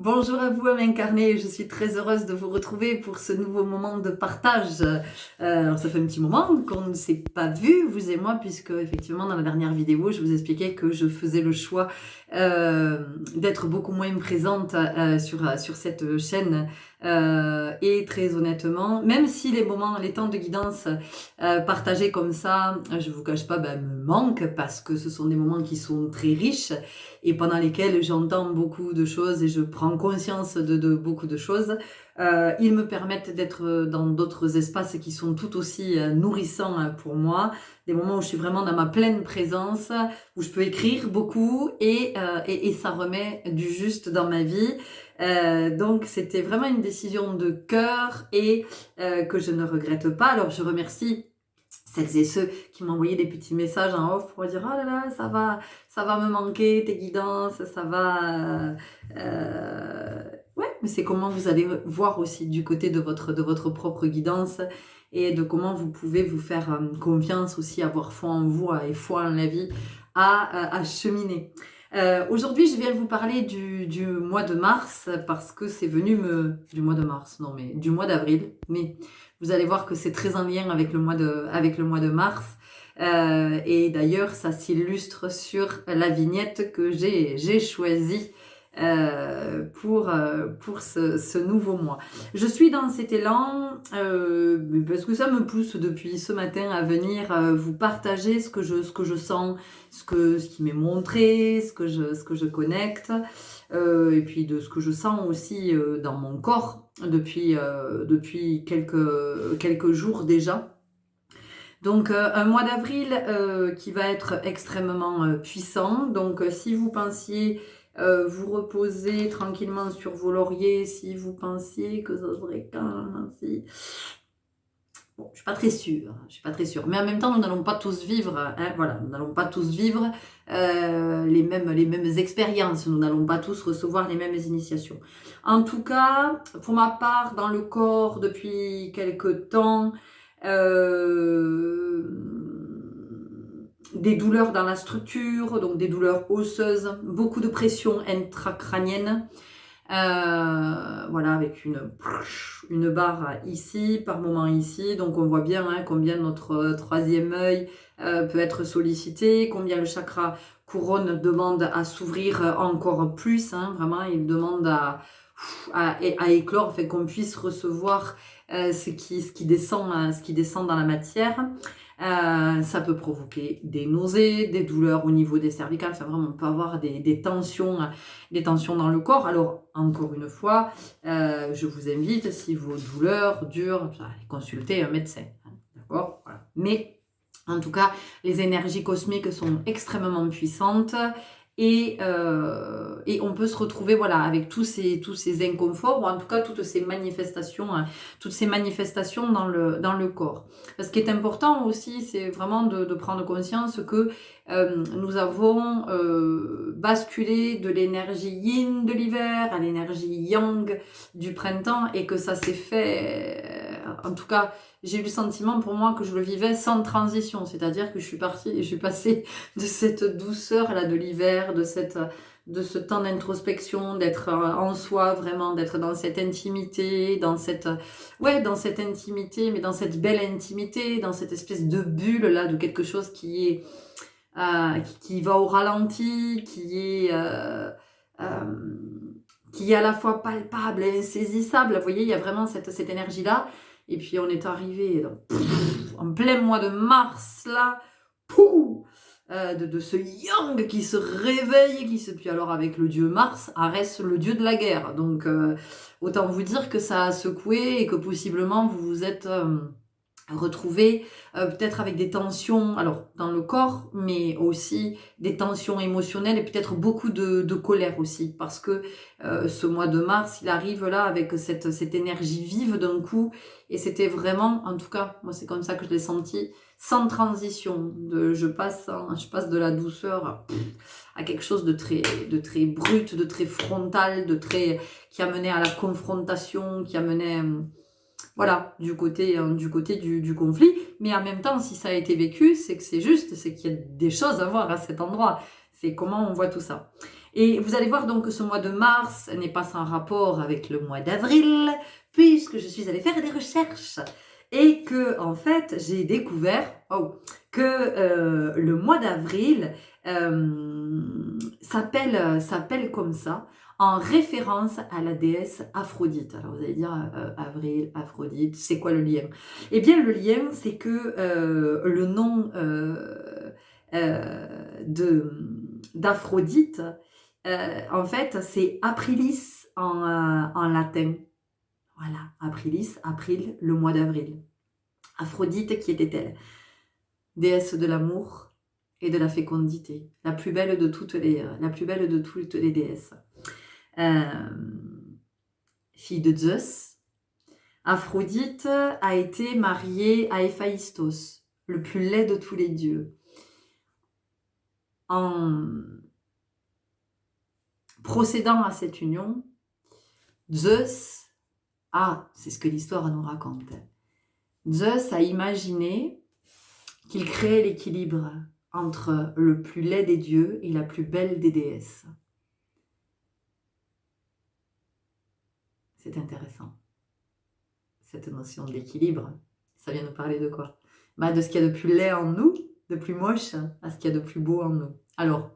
Bonjour à vous, âme incarnée, je suis très heureuse de vous retrouver pour ce nouveau moment de partage. Alors ça fait un petit moment qu'on ne s'est pas vu, vous et moi, puisque effectivement dans la dernière vidéo, je vous expliquais que je faisais le choix d'être beaucoup moins présente sur cette chaîne. Et très honnêtement, même si les temps de guidance partagés comme ça, je vous cache pas, me manquent parce que ce sont des moments qui sont très riches et pendant lesquels j'entends beaucoup de choses et je prends conscience de beaucoup de choses. Ils me permettent d'être dans d'autres espaces qui sont tout aussi nourrissants pour moi, des moments où je suis vraiment dans ma pleine présence, où je peux écrire beaucoup et ça remet du juste dans ma vie. Donc c'était vraiment une décision de cœur et que je ne regrette pas. Alors je remercie celles et ceux qui m'envoyaient des petits messages en off pour dire oh là là, ça va me manquer tes guidances, ça va ouais, mais c'est comment vous allez voir aussi du côté de votre propre guidance et de comment vous pouvez vous faire confiance aussi, avoir foi en vous et foi en la vie à cheminer. Aujourd'hui, je viens vous parler du mois de mars parce que c'est venu du mois de mars, non mais du mois d'avril, mais vous allez voir que c'est très en lien avec le mois de mars. Et d'ailleurs, ça s'illustre sur la vignette que j'ai choisie pour ce nouveau mois. Je suis dans cet élan parce que ça me pousse depuis ce matin à venir vous partager ce que je sens, ce qui m'est montré, ce que je connecte, et puis de ce que je sens aussi dans mon corps depuis quelques jours déjà. Donc un mois d'avril qui va être extrêmement puissant. Donc si vous pensiez vous reposer tranquillement sur vos lauriers, si vous pensiez que ça serait calme, si... Bon, je suis pas très sûre. Mais en même temps, nous n'allons pas tous vivre, hein, voilà, nous n'allons pas tous vivre les mêmes expériences, nous n'allons pas tous recevoir les mêmes initiations. En tout cas, pour ma part, dans le corps, depuis quelque temps, des douleurs dans la structure, donc des douleurs osseuses, beaucoup de pression intracrânienne, voilà, avec une barre ici, par moment ici, donc on voit bien combien notre troisième œil peut être sollicité, combien le chakra couronne demande à s'ouvrir encore plus, vraiment il demande à éclore, fait qu'on puisse recevoir ce qui descend dans la matière. Ça peut provoquer des nausées, des douleurs au niveau des cervicales, enfin vraiment on peut avoir des tensions dans le corps. Alors encore une fois, je vous invite, si vos douleurs durent, allez consulter un médecin, d'accord, voilà. Mais en tout cas, les énergies cosmiques sont extrêmement puissantes et on peut se retrouver voilà, avec tous ces inconforts, ou en tout cas toutes ces manifestations dans le corps. Ce qui est important aussi, c'est vraiment de prendre conscience que nous avons basculé de l'énergie yin de l'hiver à l'énergie yang du printemps, et que ça s'est fait, en tout cas, j'ai eu le sentiment pour moi que je le vivais sans transition, c'est-à-dire que je suis passée de cette douceur là de l'hiver, de ce temps d'introspection, d'être en soi vraiment, d'être dans cette intimité, dans cette intimité, mais dans cette belle intimité, dans cette espèce de bulle là de quelque chose qui va au ralenti, qui est à la fois palpable et insaisissable. Vous voyez, il y a vraiment cette énergie là. Et puis on est arrivé en plein mois de mars là, de ce yang qui se réveille, puis alors avec le dieu Mars, Arès, le dieu de la guerre. Donc autant vous dire que ça a secoué et que possiblement vous vous êtes retrouvé peut-être avec des tensions, alors dans le corps, mais aussi des tensions émotionnelles et peut-être beaucoup de colère aussi, parce que ce mois de mars, il arrive là avec cette énergie vive d'un coup, et c'était vraiment, en tout cas, moi c'est comme ça que je l'ai senti, sans transition, je passe de la douceur à quelque chose de très brut, de très frontal, qui amenait à la confrontation, qui amenait... voilà, du côté du conflit. Mais en même temps, si ça a été vécu, c'est que c'est juste, c'est qu'il y a des choses à voir à cet endroit. C'est comment on voit tout ça. Et vous allez voir donc que ce mois de mars n'est pas sans rapport avec le mois d'avril, puisque je suis allée faire des recherches et que en fait j'ai découvert que le mois d'avril s'appelle comme ça en référence à la déesse Aphrodite. Alors vous allez dire avril, Aphrodite, c'est quoi le lien? Eh bien le lien c'est que le nom d'Aphrodite en fait, c'est Aprilis en latin. Voilà, Aprilis, April, le mois d'avril. Aphrodite, qui était-elle? Déesse de l'amour et de la fécondité, la plus belle de toutes les déesses. Fille de Zeus, Aphrodite a été mariée à Héphaïstos, le plus laid de tous les dieux. En procédant à cette union, Zeus c'est ce que l'histoire nous raconte. Zeus a imaginé qu'il créait l'équilibre entre le plus laid des dieux et la plus belle des déesses. C'est intéressant. Cette notion de l'équilibre, ça vient nous parler de quoi? De ce qu'il y a de plus laid en nous, de plus moche, à ce qu'il y a de plus beau en nous. Alors,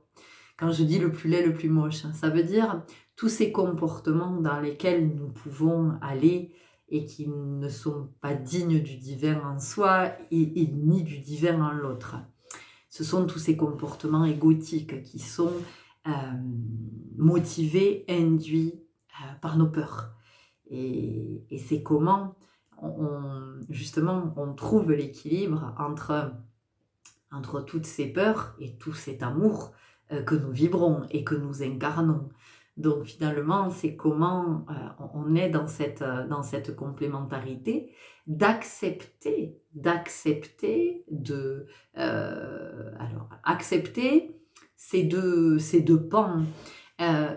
quand je dis le plus laid, le plus moche, ça veut dire tous ces comportements dans lesquels nous pouvons aller et qui ne sont pas dignes du divin en soi et ni du divin en l'autre. Ce sont tous ces comportements égotiques qui sont motivés, induits par nos peurs. Et c'est comment justement on trouve l'équilibre entre toutes ces peurs et tout cet amour que nous vibrons et que nous incarnons. Donc finalement, c'est comment on est dans cette complémentarité, d'accepter accepter ces deux pans.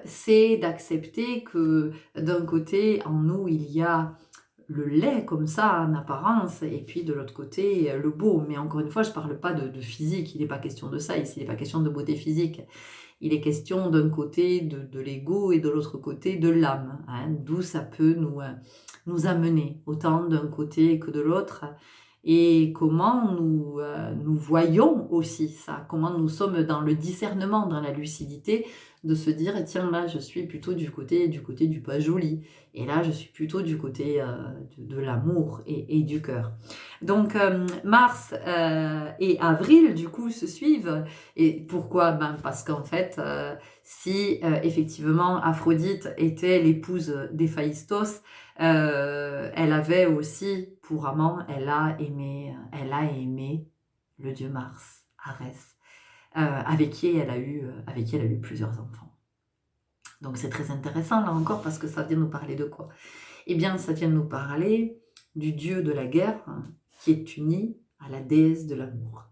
C'est d'accepter que d'un côté, en nous, il y a le laid comme ça en apparence et puis de l'autre côté le beau, mais encore une fois je parle pas de physique, il n'est pas question de ça ici, il n'est pas question de beauté physique, il est question d'un côté de l'ego et de l'autre côté de l'âme, d'où ça peut nous amener autant d'un côté que de l'autre et comment nous voyons aussi ça, comment nous sommes dans le discernement, dans la lucidité de se dire tiens là je suis plutôt du côté du pas joli et là je suis plutôt du côté de l'amour et du cœur. Donc mars et avril du coup se suivent et pourquoi? Parce qu'en fait si effectivement Aphrodite était l'épouse d'Héphaïstos, elle avait aussi pour amant, elle a aimé le dieu Mars, Arès. Avec qui elle a eu plusieurs enfants. Donc c'est très intéressant là encore parce que ça vient nous parler de quoi? Eh bien ça vient nous parler du dieu de la guerre qui est uni à la déesse de l'amour.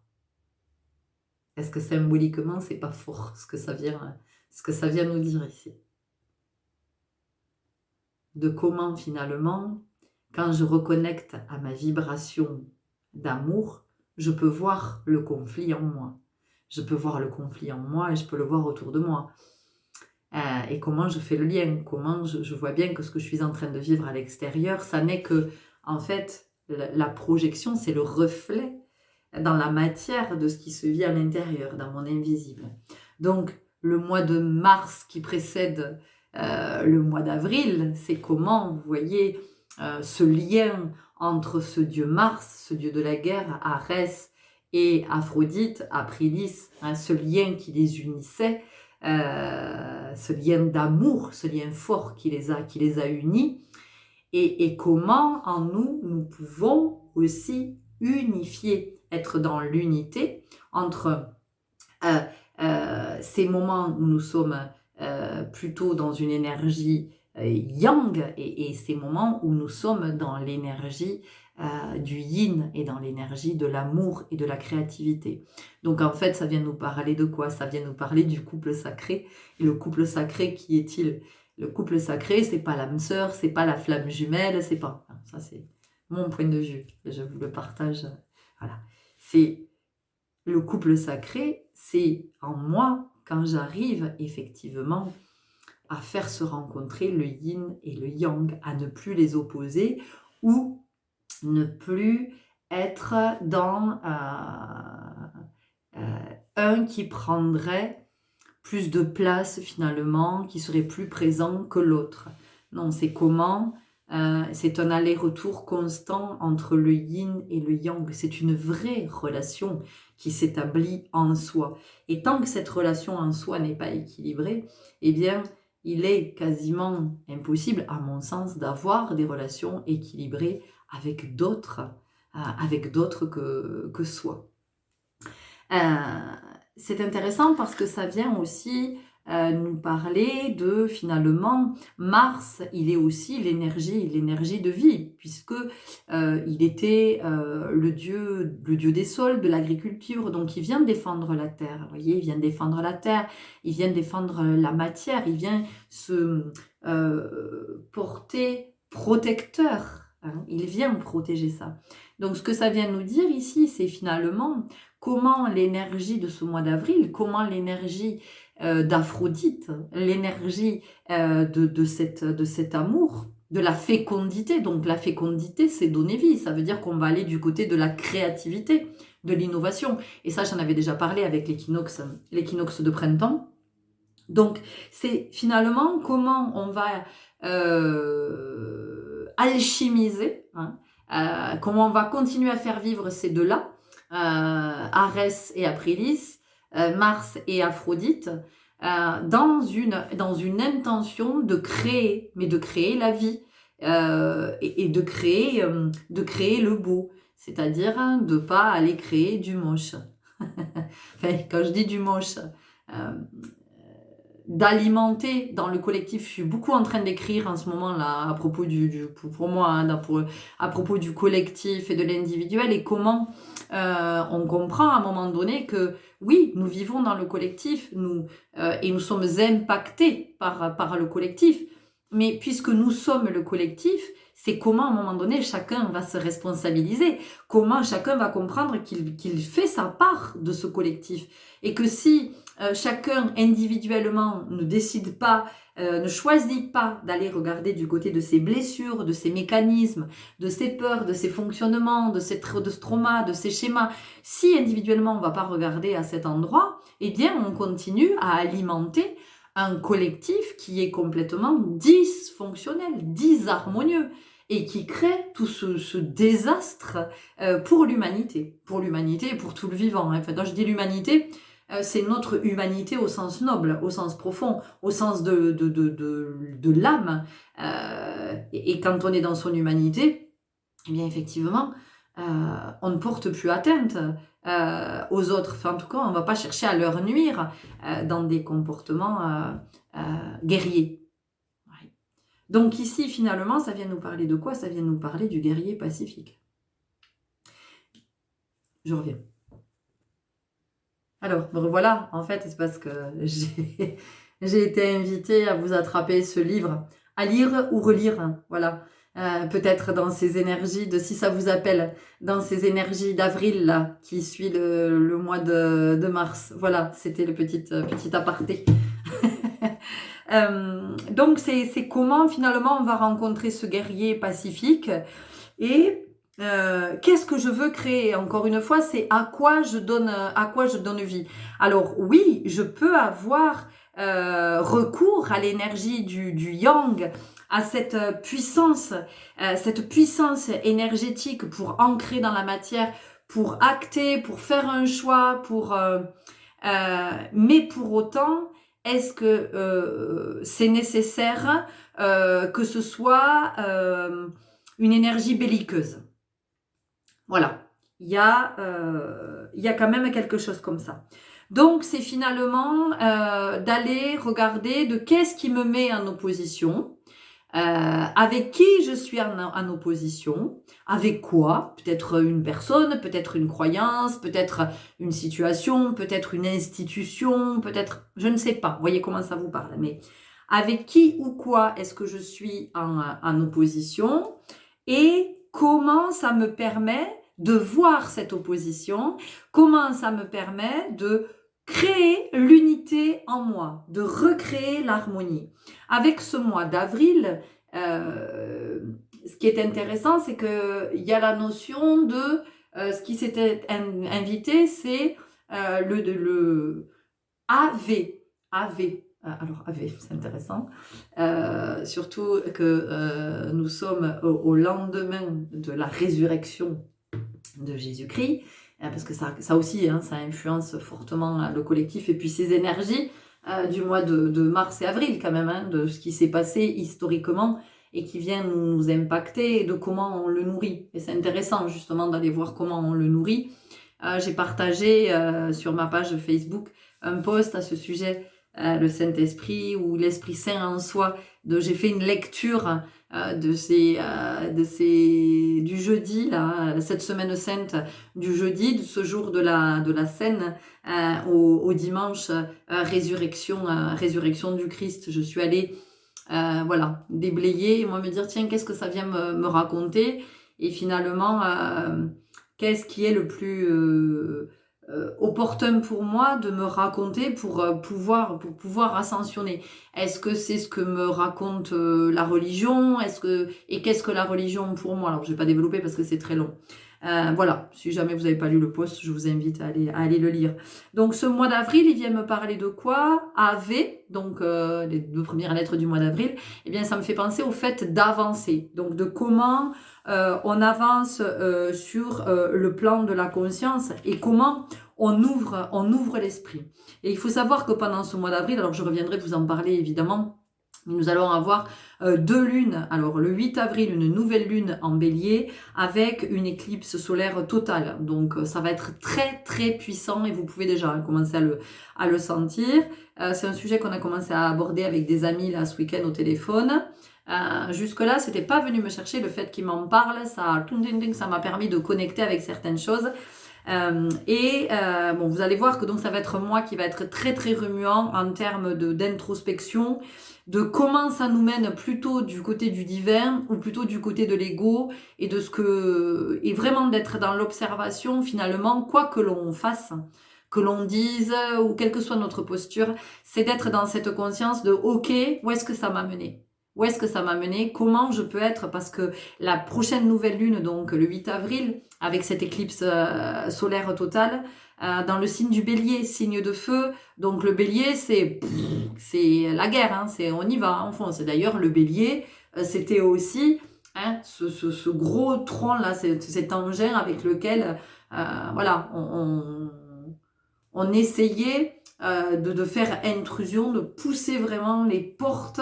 Est-ce que symboliquement c'est pas fort ce que ça vient nous dire ici? De comment finalement, quand je reconnecte à ma vibration d'amour, je peux voir le conflit en moi. Je peux voir le conflit en moi et je peux le voir autour de moi. Et comment je fais le lien, comment je vois bien que ce que je suis en train de vivre à l'extérieur, ça n'est que, en fait, la projection, c'est le reflet dans la matière de ce qui se vit à l'intérieur, dans mon invisible. Donc, le mois de mars qui précède le mois d'avril, c'est comment, vous voyez, ce lien entre ce dieu Mars, ce dieu de la guerre, Arès, et Aphrodite, Aprilis, ce lien qui les unissait, ce lien d'amour, ce lien fort qui les a unis, et comment en nous pouvons aussi unifier, être dans l'unité entre ces moments où nous sommes plutôt dans une énergie yang et ces moments où nous sommes dans l'énergie du yin et dans l'énergie de l'amour et de la créativité. Donc en fait, ça vient nous parler de quoi? Ça vient nous parler du couple sacré. Et le couple sacré, qui est-il? Le couple sacré, c'est pas l'âme sœur, c'est pas la flamme jumelle, c'est pas... Ça, c'est mon point de vue. Je vous le partage. Voilà. C'est le couple sacré, c'est en moi quand j'arrive effectivement à faire se rencontrer le yin et le yang, à ne plus les opposer ou ne plus être dans un qui prendrait plus de place finalement, qui serait plus présent que l'autre. Non, c'est comment c'est un aller-retour constant entre le yin et le yang. C'est une vraie relation qui s'établit en soi. Et tant que cette relation en soi n'est pas équilibrée, eh bien, il est quasiment impossible, à mon sens, d'avoir des relations équilibrées avec d'autres que soi. C'est intéressant parce que ça vient aussi nous parler de, finalement, Mars, il est aussi l'énergie de vie, puisque il était le dieu des sols, de l'agriculture, donc il vient défendre la terre, vous voyez, il vient défendre la terre, il vient défendre la matière, il vient se porter protecteur, hein, il vient protéger ça. Donc ce que ça vient nous dire ici, c'est finalement comment l'énergie de ce mois d'avril, comment l'énergie d'Aphrodite, l'énergie de cet amour, de la fécondité. Donc la fécondité, c'est donner vie. Ça veut dire qu'on va aller du côté de la créativité, de l'innovation. Et ça, j'en avais déjà parlé avec l'équinoxe de printemps. Donc c'est finalement comment on va alchimiser, hein, comment on va continuer à faire vivre ces deux-là, Arès et Aprilis, Mars et Aphrodite, dans une intention de créer, mais de créer la vie et de créer le beau, c'est-à-dire de ne pas aller créer du moche. Enfin, quand je dis du moche, d'alimenter dans le collectif. Je suis beaucoup en train d'écrire en ce moment-là à propos pour moi, hein, à propos du collectif et de l'individuel et comment on comprend à un moment donné que oui, nous vivons dans le collectif et nous sommes impactés par le collectif. Mais puisque nous sommes le collectif, c'est comment à un moment donné chacun va se responsabiliser, comment chacun va comprendre qu'il fait sa part de ce collectif et que si chacun individuellement ne décide pas, ne choisit pas d'aller regarder du côté de ses blessures, de ses mécanismes, de ses peurs, de ses fonctionnements, de ce trauma, de ses schémas, si individuellement on ne va pas regarder à cet endroit, eh bien on continue à alimenter un collectif qui est complètement dysfonctionnel, disharmonieux et qui crée tout ce désastre pour l'humanité et pour tout le vivant. Enfin, quand je dis l'humanité, c'est notre humanité au sens noble, au sens profond, au sens de l'âme. Et quand on est dans son humanité, eh bien effectivement, on ne porte plus atteinte aux autres. Enfin, en tout cas, on ne va pas chercher à leur nuire dans des comportements guerriers. Ouais. Donc ici, finalement, ça vient nous parler de quoi? Ça vient nous parler du guerrier pacifique. Je reviens. Alors, voilà, en fait, c'est parce que j'ai été invitée à vous attraper ce livre, à lire ou relire, hein, voilà. Peut-être dans ces énergies si ça vous appelle, dans ces énergies d'avril là, qui suit le mois de mars. Voilà, c'était le petit aparté. Donc c'est comment finalement on va rencontrer ce guerrier pacifique et qu'est-ce que je veux créer? Encore une fois, c'est à quoi je donne vie. Alors oui, je peux avoir recours à l'énergie du yang, à cette puissance énergétique pour ancrer dans la matière, pour acter, pour faire un choix, mais pour autant, est-ce que c'est nécessaire que ce soit une énergie belliqueuse? Voilà, il y a quand même quelque chose comme ça. Donc, c'est finalement d'aller regarder de qu'est-ce qui me met en opposition, avec qui je suis en opposition, avec quoi, peut-être une personne, peut-être une croyance, peut-être une situation, peut-être une institution, peut-être, je ne sais pas, vous voyez comment ça vous parle, mais avec qui ou quoi est-ce que je suis en opposition et comment ça me permet de voir cette opposition, comment ça me permet de créer l'unité en moi, de recréer l'harmonie. Avec ce mois d'avril, ce qui est intéressant, c'est qu'il y a la notion de ce qui s'était invité, c'est le AV. AV. Alors AV, c'est intéressant. Surtout que nous sommes au lendemain de la résurrection de Jésus-Christ, parce que ça aussi, hein, ça influence fortement le collectif et puis ces énergies du mois de mars et avril quand même, hein, de ce qui s'est passé historiquement et qui vient nous impacter et de comment on le nourrit. Et c'est intéressant justement d'aller voir comment on le nourrit. J'ai partagé sur ma page Facebook un post à ce sujet, le Saint-Esprit ou l'Esprit Saint en soi. J'ai fait une lecture du jeudi, là, cette semaine sainte du jeudi, de ce jour de la scène au dimanche résurrection du Christ. Je suis allée voilà, déblayer, moi me dire tiens, qu'est-ce que ça vient me raconter, et finalement qu'est-ce qui est le plus opportun pour moi de me raconter pour pouvoir ascensionner. Est-ce que c'est ce que me raconte la religion? Et qu'est-ce que la religion pour moi? Alors je vais pas développer parce que c'est très long. Voilà, si jamais vous n'avez pas lu le post, je vous invite à aller le lire. Donc ce mois d'avril, il vient me parler de quoi? AV, donc les 2 premières lettres du mois d'avril. Eh bien, ça me fait penser au fait d'avancer. Donc de comment on avance sur le plan de la conscience et comment on ouvre l'esprit. Et il faut savoir que pendant ce mois d'avril, alors je reviendrai vous en parler évidemment, nous allons avoir 2 lunes. Alors le 8 avril, une nouvelle lune en bélier avec une éclipse solaire totale. Donc ça va être très très puissant et vous pouvez déjà commencer à le sentir. C'est un sujet qu'on a commencé à aborder avec des amis là ce week-end au téléphone. Jusque-là, c'était pas venu me chercher, le fait qu'ils m'en parlent, ça m'a permis de connecter avec certaines choses. Bon, vous allez voir que donc ça va être moi qui va être très très remuant en termes d'introspection, de comment ça nous mène plutôt du côté du divin ou plutôt du côté de l'ego et et vraiment d'être dans l'observation finalement, quoi que l'on fasse, que l'on dise ou quelle que soit notre posture, c'est d'être dans cette conscience de ok, où est-ce que ça m'a mené? Où est-ce que ça m'a mené? Comment je peux être? Parce que la prochaine nouvelle lune, donc le 8 avril, avec cette éclipse solaire totale, dans le signe du bélier, signe de feu. Donc le bélier, c'est la guerre, hein, on y va, on fonce. D'ailleurs, le bélier, c'était aussi hein, ce gros tronc là, cet engin avec lequel voilà, on essayait de faire intrusion, de pousser vraiment les portes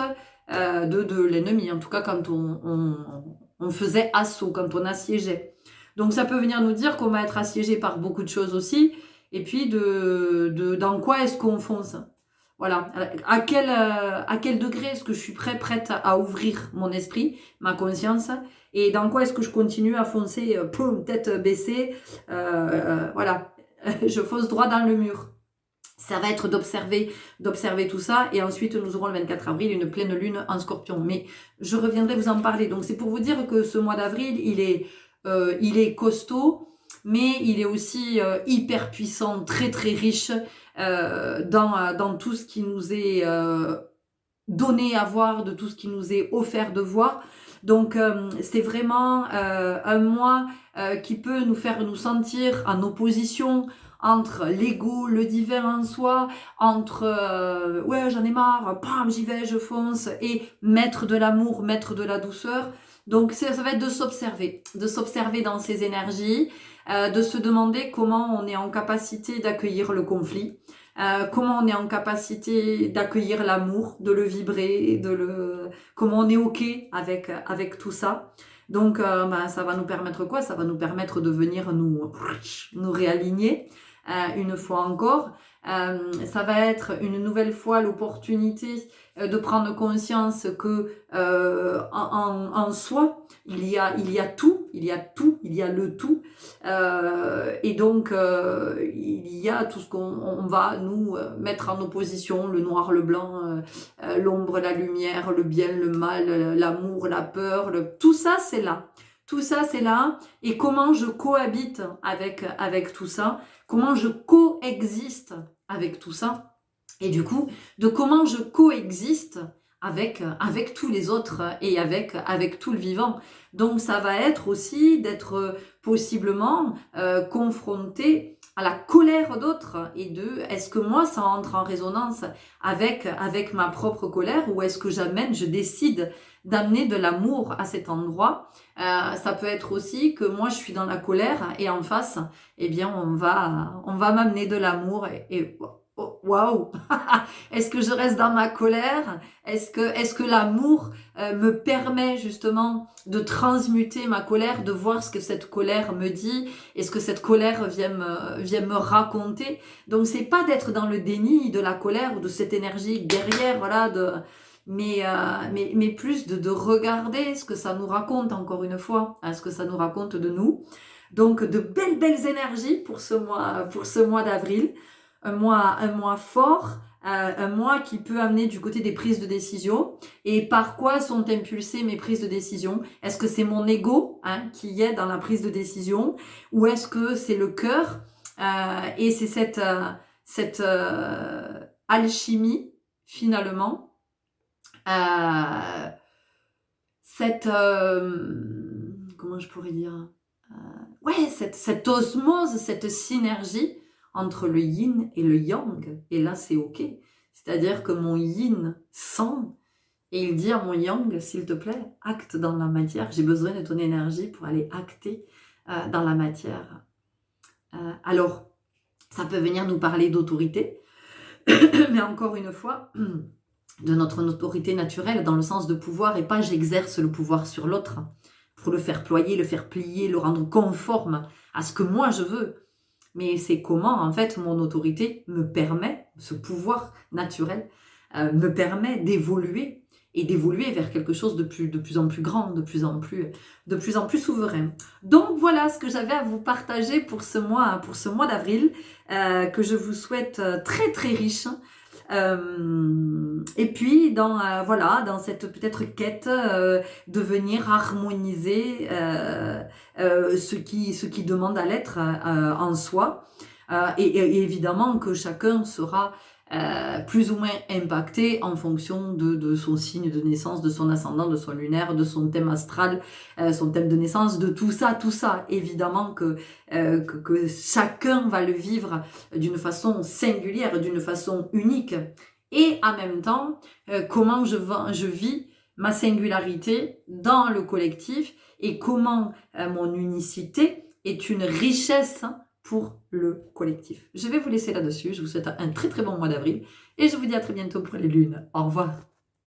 de l'ennemi, en tout cas quand on faisait assaut, quand on assiégeait. Donc ça peut venir nous dire qu'on va être assiégé par beaucoup de choses aussi, et puis dans quoi est-ce qu'on fonce. Voilà, à quel degré est-ce que je suis prête à ouvrir mon esprit, ma conscience, et dans quoi est-ce que je continue à foncer, tête baissée, voilà, je fonce droit dans le mur. Ça va être d'observer tout ça, et ensuite nous aurons le 24 avril une pleine lune en Scorpion. Mais je reviendrai vous en parler. Donc c'est pour vous dire que ce mois d'avril, il est costaud, mais il est aussi hyper puissant, très très riche dans tout ce qui nous est donné à voir, de tout ce qui nous est offert de voir. Donc c'est vraiment un mois qui peut nous faire nous sentir en opposition entre l'ego, le divin en soi, entre ouais j'en ai marre, bam j'y vais, je fonce, et mettre de l'amour, mettre de la douceur. Donc ça va être de s'observer dans ces énergies, de se demander comment on est en capacité d'accueillir le conflit, comment on est en capacité d'accueillir l'amour, de le vibrer, comment on est ok avec tout ça. Donc ça va nous permettre quoi? Ça va nous permettre de venir nous réaligner une fois encore. Ça va être une nouvelle fois l'opportunité de prendre conscience que en soi il y a tout, il y a le tout, et donc il y a tout ce qu'on va nous mettre en opposition, le noir, le blanc, l'ombre, la lumière, le bien, le mal, l'amour, la peur, tout ça c'est là. Tout ça, c'est là. Et comment je cohabite avec tout ça, comment je coexiste avec tout ça. Et du coup, de comment je coexiste avec tous les autres et avec tout le vivant. Donc ça va être aussi d'être possiblement confronté à la colère d'autres et de est-ce que moi ça entre en résonance avec ma propre colère ou est-ce que je décide d'amener de l'amour à cet endroit. Ça peut être aussi que moi je suis dans la colère et en face, eh bien on va m'amener de l'amour et waouh. Est-ce que je reste dans ma colère? Est-ce que l'amour me permet justement de transmuter ma colère, de voir ce que cette colère me dit? Est-ce que cette colère vient me raconter? Donc c'est pas d'être dans le déni de la colère ou de cette énergie guerrière, voilà, mais plus de regarder ce que ça nous raconte, encore une fois, hein, ce que ça nous raconte de nous. Donc de belles énergies pour ce mois d'avril. Un mois fort, un mois qui peut amener du côté des prises de décision. Et par quoi sont impulsées mes prises de décision? Est-ce que c'est mon ego qui est dans la prise de décision? Ou est-ce que c'est le cœur? Et c'est cette alchimie, finalement. Comment je pourrais dire? Ouais, cette osmose, cette synergie entre le yin et le yang. Et là, c'est OK. C'est-à-dire que mon yin sent et il dit à mon yang, s'il te plaît, acte dans la matière. J'ai besoin de ton énergie pour aller acter dans la matière. Alors, ça peut venir nous parler d'autorité, mais encore une fois, de notre autorité naturelle dans le sens de pouvoir et pas j'exerce le pouvoir sur l'autre pour le faire ployer, le faire plier, le rendre conforme à ce que moi je veux. Mais c'est comment, en fait, mon autorité me permet, ce pouvoir naturel, me permet d'évoluer et d'évoluer vers quelque chose de plus en plus grand, de plus en plus souverain. Donc voilà ce que j'avais à vous partager pour ce mois d'avril, que je vous souhaite très très riche. Et puis dans cette peut-être quête de venir harmoniser ce qui demande à l'être en soi et évidemment que chacun sera plus ou moins impacté en fonction de son signe de naissance, de son ascendant, de son lunaire, de son thème astral, son thème de naissance, de tout ça, évidemment que chacun va le vivre d'une façon singulière, d'une façon unique. Et en même temps, comment je vis ma singularité dans le collectif et comment mon unicité est une richesse pour le collectif. Je vais vous laisser là-dessus. Je vous souhaite un très très bon mois d'avril et je vous dis à très bientôt pour les lunes. Au revoir.